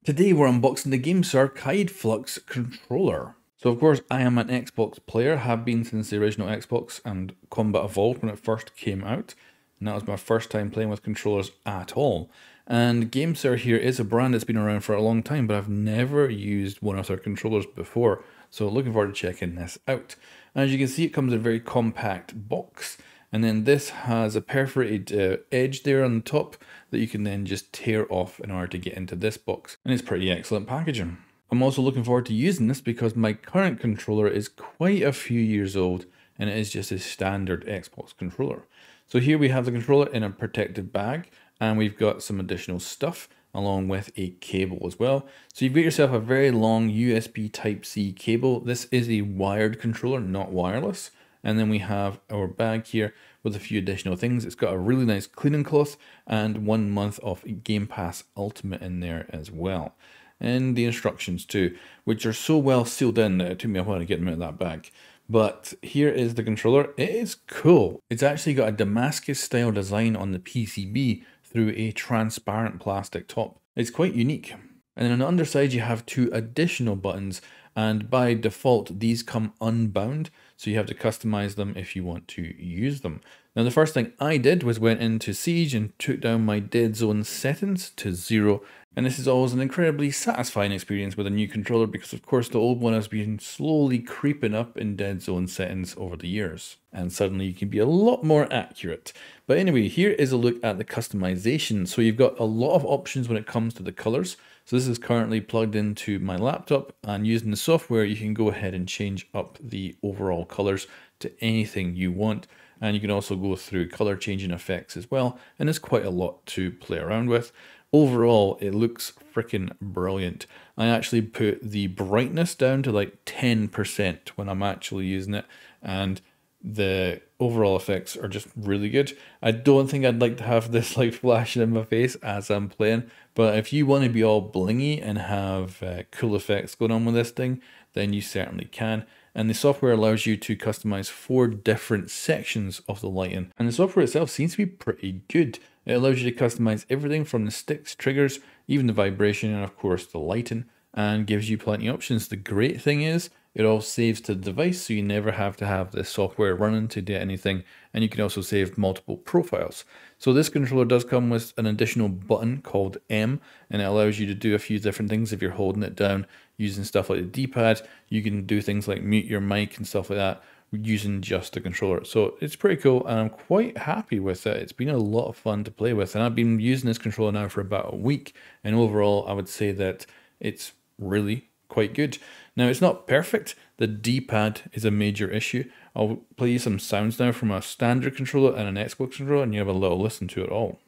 Today we're unboxing the GameSir Kaleid Flux controller. So of course I am an Xbox player, have been since the original Xbox and Combat Evolved when it first came out. And that was my first time playing with controllers at all. And GameSir here is a brand that's been around for a long time, but I've never used one of their controllers before. So looking forward to checking this out. As you can see, it comes in a very compact box. And then this has a perforated edge there on the top that you can then just tear off in order to get into this box. And it's pretty excellent packaging. I'm also looking forward to using this because my current controller is quite a few years old and it is just a standard Xbox controller. So here we have the controller in a protected bag and we've got some additional stuff along with a cable as well. So you've got yourself a very long USB Type-C cable. This is a wired controller, not wireless. And then we have our bag here with a few additional things. It's got a really nice cleaning cloth and 1 month of Game Pass Ultimate in there as well. And the instructions too, which are so well sealed in that it took me a while to get them out of that bag. But here is the controller. It is cool. It's actually got a Damascus style design on the PCB through a transparent plastic top. It's quite unique. And then on the underside you have two additional buttons, and by default these come unbound, so you have to customize them if you want to use them. Now the first thing I did was went into Siege and took down my dead zone settings to 0, and this is always an incredibly satisfying experience with a new controller because of course the old one has been slowly creeping up in dead zone settings over the years, and suddenly you can be a lot more accurate. But anyway, here is a look at the customization. So you've got a lot of options when it comes to the colors. So this is currently plugged into my laptop, and using the software you can go ahead and change up the overall colors to anything you want. And you can also go through color changing effects as well, and there's quite a lot to play around with. Overall, it looks freaking brilliant. I actually put the brightness down to like 10% when I'm actually using it, and the overall effects are just really good. I don't think I'd like to have this like flashing in my face as I'm playing, but if you want to be all blingy and have cool effects going on with this thing, then you certainly can. And the software allows you to customize 4 different sections of the lighting, and the software itself seems to be pretty good. It allows you to customize everything from the sticks, triggers, even the vibration, and of course the lighting, and gives you plenty of options. The great thing is it all saves to the device, so you never have to have the software running to do anything, and you can also save multiple profiles. So this controller does come with an additional button called M, and it allows you to do a few different things. If you're holding it down using stuff like the D-pad, you can do things like mute your mic and stuff like that using just the controller. So it's pretty cool, and I'm quite happy with it. It's been a lot of fun to play with, and I've been using this controller now for about a week, and overall I would say that it's really quite good. Now it's not perfect. The D-pad is a major issue. I'll play you some sounds now from a standard controller and an Xbox controller, and you have a little listen to it all.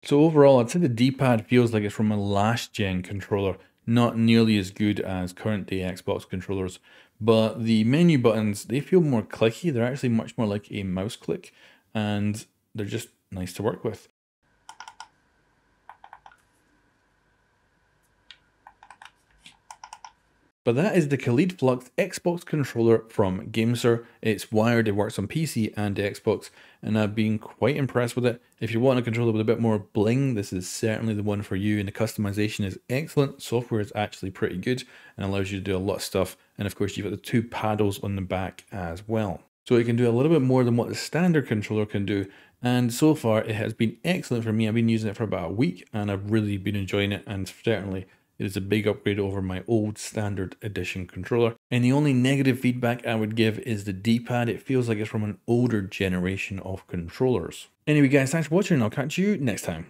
So overall, I'd say the D-pad feels like it's from a last gen controller, not nearly as good as current day Xbox controllers, but the menu buttons, they feel more clicky. They're actually much more like a mouse click, and they're just nice to work with. But that is the Kaleid Flux Xbox controller from GameSir. It's wired, it works on PC and Xbox, and I've been quite impressed with it. If you want a controller with a bit more bling, this is certainly the one for you, and the customization is excellent. Software is actually pretty good and allows you to do a lot of stuff. And of course, you've got the 2 paddles on the back as well. So it can do a little bit more than what the standard controller can do. And so far, it has been excellent for me. I've been using it for about a week, and I've really been enjoying it, and certainly it is a big upgrade over my old standard edition controller. And the only negative feedback I would give is the D-pad. It feels like it's from an older generation of controllers. Anyway guys, thanks for watching, and I'll catch you next time.